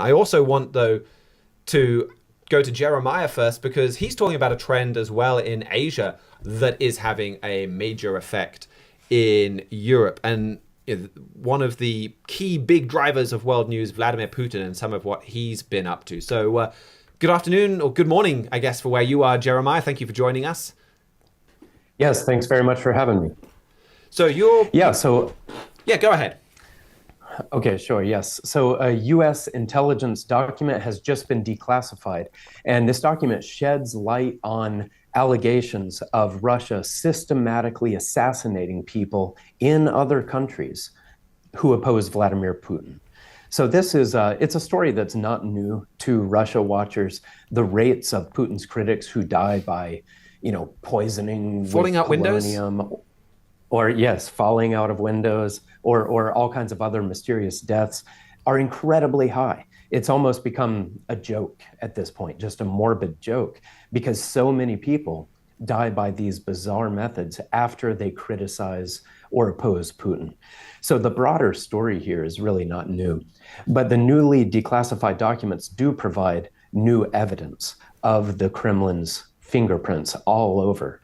I also want, though, to go to Jeremiah first, because he's talking about a trend as well in Asia that is having a major effect in Europe. And one of the key big drivers of world news, Vladimir Putin, and some of what he's been up to. So good afternoon, or good morning, I guess, for where you are, Jeremiah. Thank you for joining us. Yes, thanks very much for having me. So yeah, go ahead. Okay, sure, yes. So a US intelligence document has just been declassified, and this document sheds light on allegations of Russia systematically assassinating people in other countries who oppose Vladimir Putin. So this is it's a story that's not new to Russia watchers. The rates of Putin's critics who die by, poisoning Falling with out windows? polonium, or yes, falling out of windows, or all kinds of other mysterious deaths are incredibly high. It's almost become a joke at this point, just a morbid joke, because so many people die by these bizarre methods after they criticize or oppose Putin. So the broader story here is really not new, but the newly declassified documents do provide new evidence of the Kremlin's fingerprints all over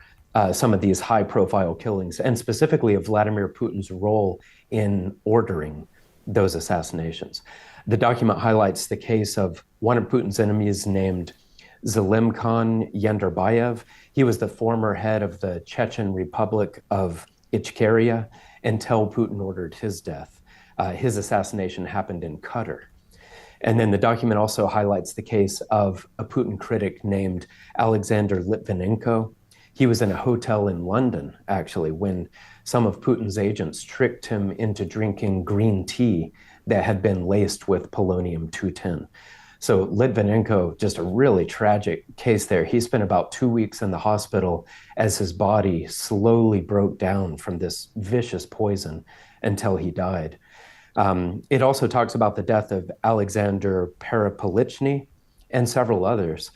some of these high-profile killings, and specifically of Vladimir Putin's role in ordering those assassinations. The document highlights the case of one of Putin's enemies named Zelimkhan Yandarbayev. He was the former head of the Chechen Republic of Ichkeria until Putin ordered his death. His assassination happened in Qatar. And then the document also highlights the case of a Putin critic named Alexander Litvinenko. He was in a hotel in London, actually, when some of Putin's agents tricked him into drinking green tea that had been laced with polonium-210. So Litvinenko, just a really tragic case there. He spent about 2 weeks in the hospital as his body slowly broke down from this vicious poison until he died. It also talks about the death of Alexander Parapolichny and several others.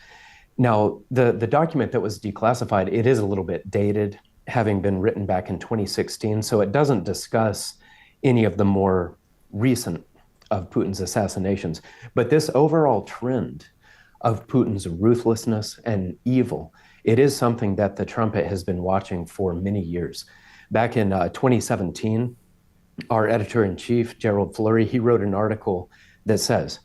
Now, the document that was declassified, it is a little bit dated, having been written back in 2016, so it doesn't discuss any of the more recent of Putin's assassinations. But this overall trend of Putin's ruthlessness and evil, it is something that the Trumpet has been watching for many years. Back in 2017, our editor-in-chief, Gerald Fleury, he wrote an article that says,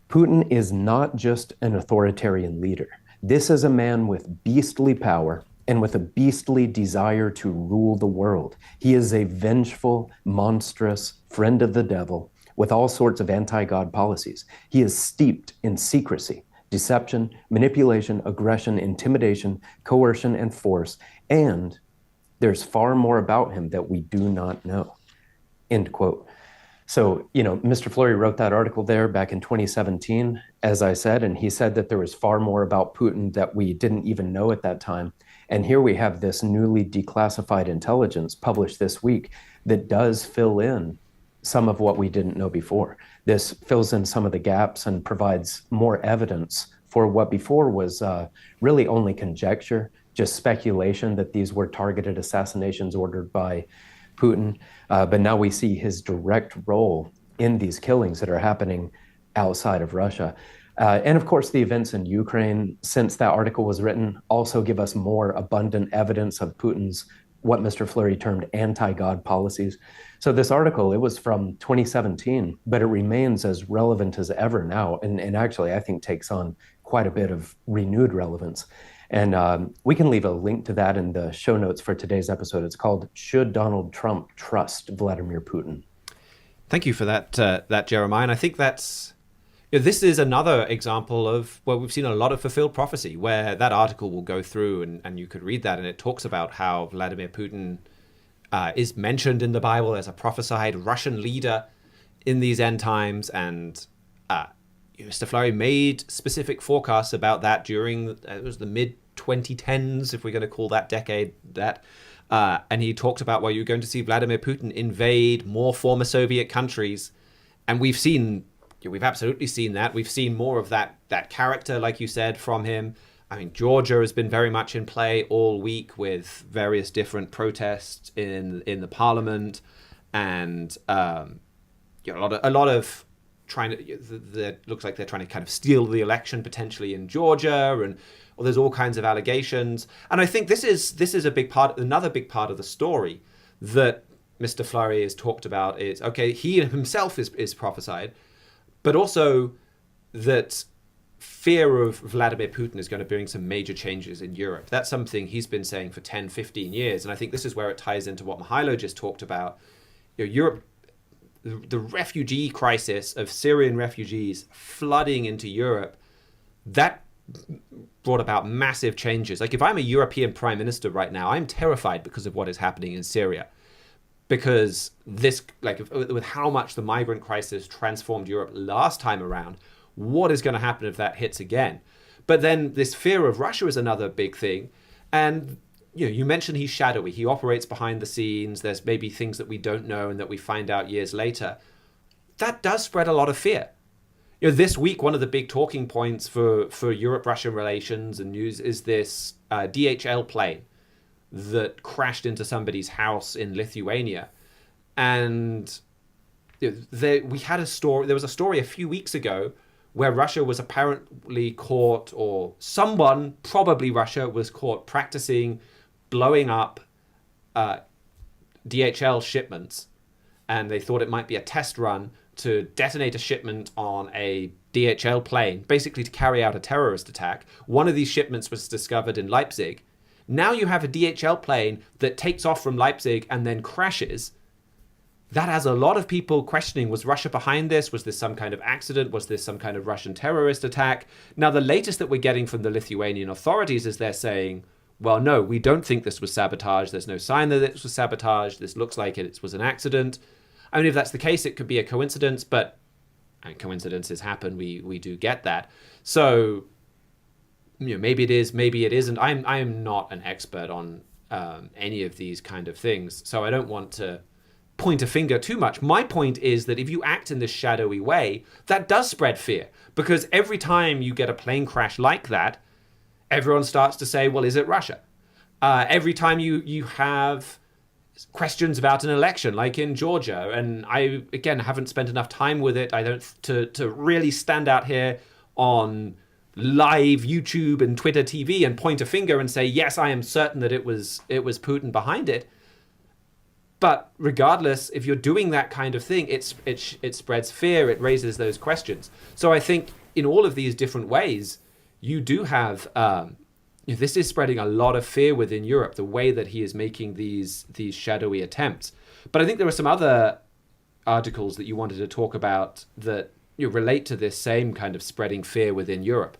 Putin is not just an authoritarian leader. This is a man with beastly power and with a beastly desire to rule the world. He is a vengeful, monstrous friend of the devil with all sorts of anti-God policies. He is steeped in secrecy, deception, manipulation, aggression, intimidation, coercion, and force. And there's far more about him that we do not know. End quote. So, Mr. Fleury wrote that article there back in 2017, as I said, and he said that there was far more about Putin that we didn't even know at that time. And here we have this newly declassified intelligence published this week that does fill in some of what we didn't know before. This fills in some of the gaps and provides more evidence for what before was really only conjecture, just speculation that these were targeted assassinations ordered by Putin, but now we see his direct role in these killings that are happening outside of Russia. And of course, the events in Ukraine since that article was written also give us more abundant evidence of Putin's, what Mr. Fleury termed anti-God policies. So this article, it was from 2017, but it remains as relevant as ever now, and actually I think takes on quite a bit of renewed relevance. And we can leave a link to that in the show notes for today's episode. It's called "Should Donald Trump Trust Vladimir Putin?" Thank you for that, Jeremiah. And I think this is another example of where we've seen a lot of fulfilled prophecy, where that article will go through and you could read that, and it talks about how Vladimir Putin is mentioned in the Bible as a prophesied Russian leader in these end times. And Mr. Fleury made specific forecasts about that during it was the mid-2010s, if we're going to call that decade that. And he talked about where you're going to see Vladimir Putin invade more former Soviet countries. And we've absolutely seen that. We've seen more of that character, like you said, from him. I mean, Georgia has been very much in play all week with various different protests in the parliament, and a lot of trying to, that looks like they're trying to kind of steal the election potentially in Georgia, and well, there's all kinds of allegations. And I think this is a big part, another big part of the story that Mr. Fleury has talked about is, okay, he himself is prophesied, but also that fear of Vladimir Putin is going to bring some major changes in Europe. That's something he's been saying for 10, 15 years. And I think this is where it ties into what Mihailo just talked about. Europe, the refugee crisis of Syrian refugees flooding into Europe, that brought about massive changes. Like if I'm a European prime minister right now, I'm terrified because of what is happening in Syria. Because this, like with how much the migrant crisis transformed Europe last time around, what is going to happen if that hits again? But then this fear of Russia is another big thing. And you mentioned he's shadowy. He operates behind the scenes. There's maybe things that we don't know and that we find out years later. That does spread a lot of fear. This week, one of the big talking points for Europe-Russia relations and news is this DHL plane that crashed into somebody's house in Lithuania. And we had a story. There was a story a few weeks ago where Russia was apparently caught, or someone, probably Russia, was caught practicing blowing up DHL shipments. And they thought it might be a test run to detonate a shipment on a DHL plane, basically to carry out a terrorist attack. One of these shipments was discovered in Leipzig. Now you have a DHL plane that takes off from Leipzig and then crashes. That has a lot of people questioning, was Russia behind this? Was this some kind of accident? Was this some kind of Russian terrorist attack? Now, the latest that we're getting from the Lithuanian authorities is they're saying, well, no, we don't think this was sabotage. There's no sign that this was sabotage. This looks like it was an accident. I mean, if that's the case, it could be a coincidence, but coincidences happen. We do get that. So, maybe it is, maybe it isn't. I am not an expert on any of these kind of things, so I don't want to point a finger too much. My point is that if you act in this shadowy way, that does spread fear, because every time you get a plane crash like that, everyone starts to say, well, is it Russia? Every time you have questions about an election, like in Georgia, and I, again, haven't spent enough time with it, I don't, to really stand out here on live YouTube and Twitter TV and point a finger and say, yes, I am certain that it was Putin behind it. But regardless, if you're doing that kind of thing, it spreads fear, it raises those questions. So I think in all of these different ways, you do have, this is spreading a lot of fear within Europe, the way that he is making these shadowy attempts. But I think there are some other articles that you wanted to talk about that relate to this same kind of spreading fear within Europe.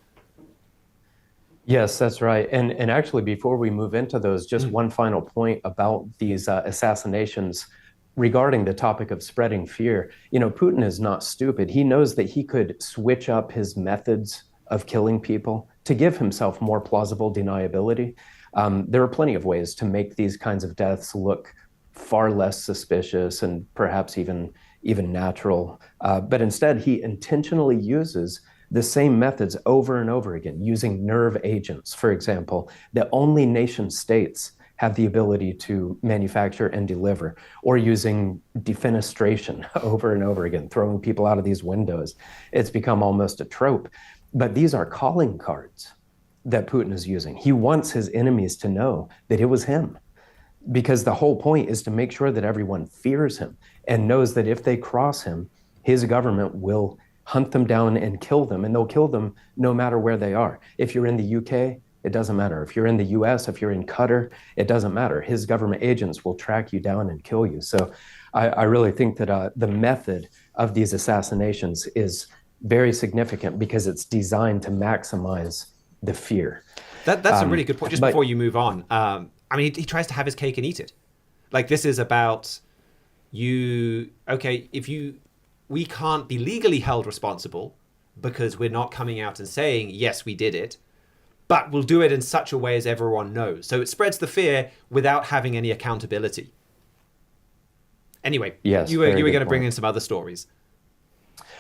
Yes, that's right. And actually, before we move into those, just one final point about these assassinations regarding the topic of spreading fear. Putin is not stupid. He knows that he could switch up his methods of killing people to give himself more plausible deniability. There are plenty of ways to make these kinds of deaths look far less suspicious and perhaps even natural. But instead, he intentionally uses the same methods over and over again, using nerve agents, for example, that only nation states have the ability to manufacture and deliver, or using defenestration over and over again, throwing people out of these windows. It's become almost a trope. But these are calling cards that Putin is using. He wants his enemies to know that it was him, because the whole point is to make sure that everyone fears him and knows that if they cross him, his government will hunt them down and kill them, and they'll kill them no matter where they are. If you're in the UK, it doesn't matter. If you're in the US, if you're in Qatar, it doesn't matter. His government agents will track you down and kill you. So I really think that the method of these assassinations is very significant because it's designed to maximize the fear. That's a really good point. Just before you move on, he tries to have his cake and eat it. Like, this is about we can't be legally held responsible because we're not coming out and saying, yes, we did it, but we'll do it in such a way as everyone knows. So it spreads the fear without having any accountability. Anyway, yes, you were going to bring in some other stories.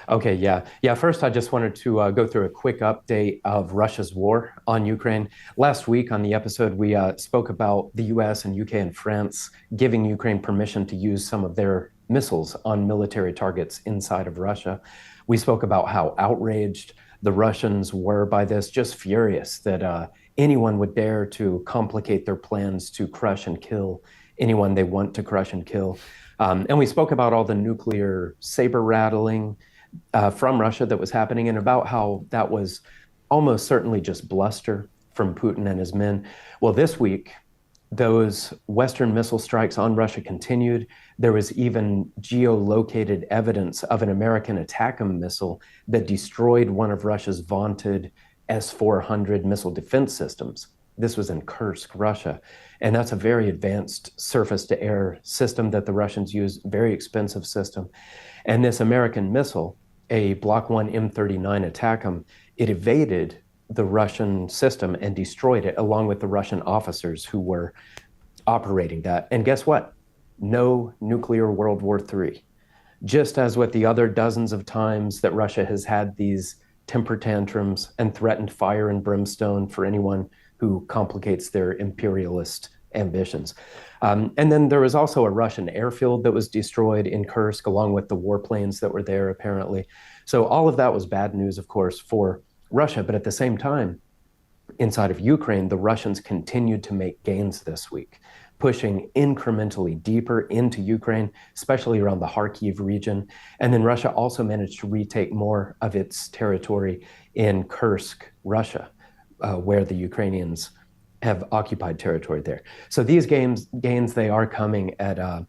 Okay, yeah. First, I just wanted to go through a quick update of Russia's war on Ukraine. Last week on the episode, we spoke about the US and UK and France giving Ukraine permission to use some of their missiles on military targets inside of Russia. We spoke about how outraged the Russians were by this, just furious that anyone would dare to complicate their plans to crush and kill anyone they want to crush and kill. And we spoke about all the nuclear saber rattling from Russia that was happening, and about how that was almost certainly just bluster from Putin and his men. Well, this week, those Western missile strikes on Russia continued. There was even geolocated evidence of an American ATACMS missile that destroyed one of Russia's vaunted S-400 missile defense systems. This was in Kursk, Russia. And that's a very advanced surface-to-air system that the Russians use, very expensive system. And this American missile, a Block 1 M39 ATACMS, it evaded the Russian system and destroyed it, along with the Russian officers who were operating that. And guess what? No nuclear World War III. Just as with the other dozens of times that Russia has had these temper tantrums and threatened fire and brimstone for anyone who complicates their imperialist ambitions. And then there was also a Russian airfield that was destroyed in Kursk, along with the warplanes that were there, apparently. So all of that was bad news, of course, for Russia. But at the same time, inside of Ukraine, the Russians continued to make gains this week, pushing incrementally deeper into Ukraine, especially around the Kharkiv region. And then Russia also managed to retake more of its territory in Kursk, Russia, where the Ukrainians have occupied territory there. So these gains, they are coming at a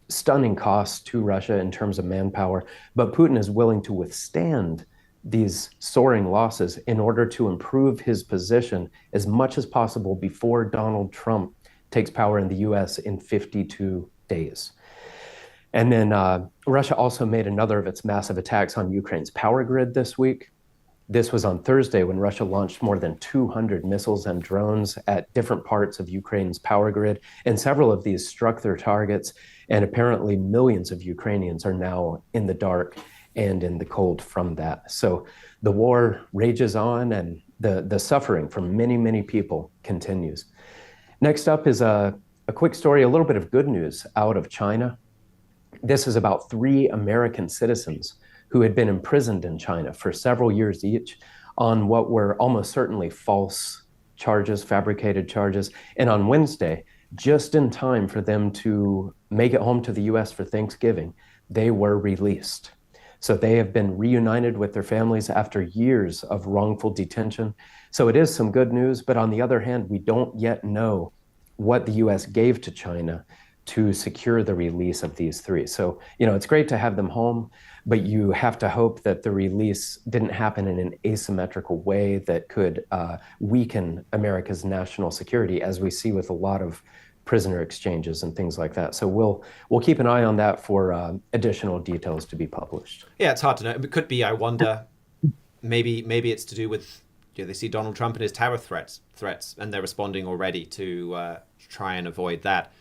stunning cost to Russia in terms of manpower, but Putin is willing to withstand these soaring losses in order to improve his position as much as possible before Donald Trump takes power in the US in 52 days. And then Russia also made another of its massive attacks on Ukraine's power grid this week. This was on Thursday when Russia launched more than 200 missiles and drones at different parts of Ukraine's power grid, and several of these struck their targets, and apparently millions of Ukrainians are now in the dark and in the cold from that. So the war rages on, and the suffering for many, many people continues. Next up is a quick story, a little bit of good news out of China. This is about 3 American citizens who had been imprisoned in China for several years each on what were almost certainly false charges, fabricated charges. And on Wednesday, just in time for them to make it home to the US for Thanksgiving, they were released. So they have been reunited with their families after years of wrongful detention. So it is some good news, but on the other hand, we don't yet know what the US gave to China to secure the release of these 3. So, it's great to have them home, but you have to hope that the release didn't happen in an asymmetrical way that could weaken America's national security, as we see with a lot of prisoner exchanges and things like that. So we'll keep an eye on that for additional details to be published. Yeah, it's hard to know. It could be, I wonder, maybe it's to do with, they see Donald Trump and his terror threats, and they're responding already to try and avoid that.